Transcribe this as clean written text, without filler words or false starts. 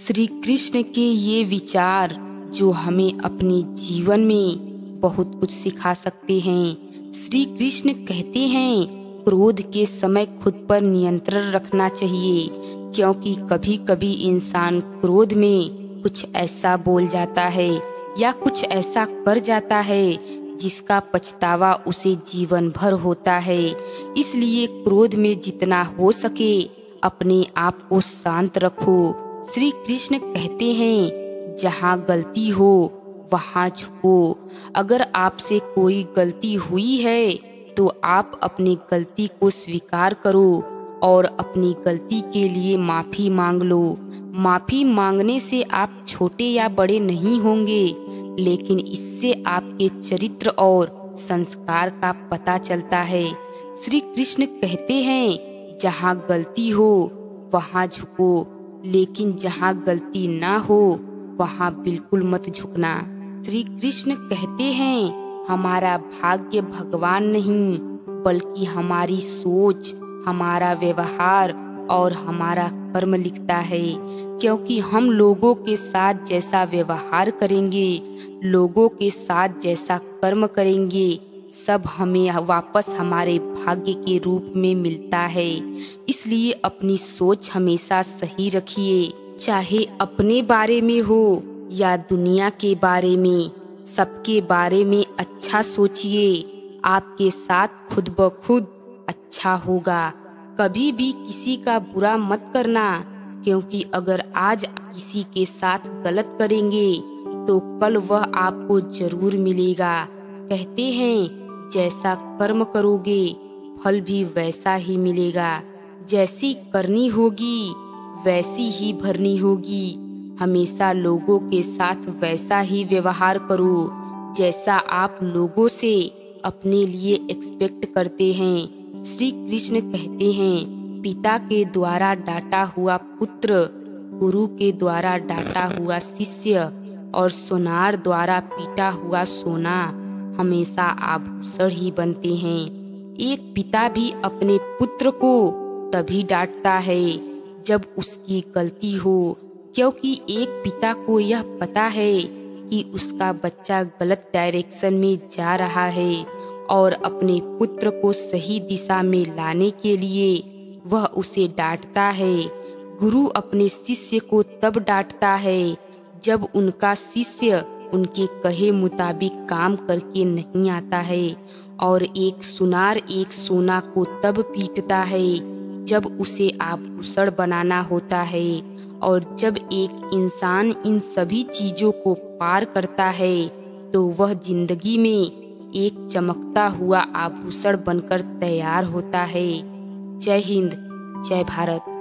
श्री कृष्ण के ये विचार जो हमें अपने जीवन में बहुत कुछ सिखा सकते हैं। श्री कृष्ण कहते हैं क्रोध के समय खुद पर नियंत्रण रखना चाहिए, क्योंकि कभी कभी इंसान क्रोध में कुछ ऐसा बोल जाता है या कुछ ऐसा कर जाता है जिसका पछतावा उसे जीवन भर होता है। इसलिए क्रोध में जितना हो सके अपने आप को शांत रखो। श्री कृष्ण कहते हैं जहाँ गलती हो वहाँ झुको। अगर आपसे कोई गलती हुई है तो आप अपनी गलती को स्वीकार करो और अपनी गलती के लिए माफ़ी मांग लो। माफ़ी मांगने से आप छोटे या बड़े नहीं होंगे, लेकिन इससे आपके चरित्र और संस्कार का पता चलता है। श्री कृष्ण कहते हैं जहाँ गलती हो वहाँ झुको, लेकिन जहाँ गलती ना हो वहाँ बिल्कुल मत झुकना। श्री कृष्ण कहते हैं हमारा भाग्य भगवान नहीं बल्कि हमारी सोच, हमारा व्यवहार और हमारा कर्म लिखता है। क्योंकि हम लोगों के साथ जैसा व्यवहार करेंगे, लोगों के साथ जैसा कर्म करेंगे, सब हमें वापस हमारे भाग्य के रूप में मिलता है। इसलिए अपनी सोच हमेशा सही रखिए, चाहे अपने बारे में हो या दुनिया के बारे में, सबके बारे में अच्छा सोचिए। आपके साथ खुद ब खुद अच्छा होगा। कभी भी किसी का बुरा मत करना, क्योंकि अगर आज किसी के साथ गलत करेंगे तो कल वह आपको जरूर मिलेगा। कहते हैं जैसा कर्म करोगे फल भी वैसा ही मिलेगा। जैसी करनी होगी वैसी ही भरनी होगी। हमेशा लोगों के साथ वैसा ही व्यवहार करो जैसा आप लोगों से अपने लिए एक्सपेक्ट करते हैं। श्री कृष्ण कहते हैं पिता के द्वारा डांटा हुआ पुत्र, गुरु के द्वारा डांटा हुआ शिष्य और सोनार द्वारा पीटा हुआ सोना हमेशा आभूषण ही बनते हैं। एक पिता भी अपने पुत्र को तभी डांटता है जब उसकी गलती हो, क्योंकि एक पिता को यह पता है कि उसका बच्चा गलत डायरेक्शन में जा रहा है और अपने पुत्र को सही दिशा में लाने के लिए वह उसे डांटता है। गुरु अपने शिष्य को तब डांटता है जब उनका शिष्य उनके कहे मुताबिक काम करके नहीं आता है, और एक सुनार एक सोना को तब पीटता है जब उसे आभूषण बनाना होता है। और जब एक इंसान इन सभी चीजों को पार करता है तो वह जिंदगी में एक चमकता हुआ आभूषण बनकर तैयार होता है। जय हिंद, जय भारत।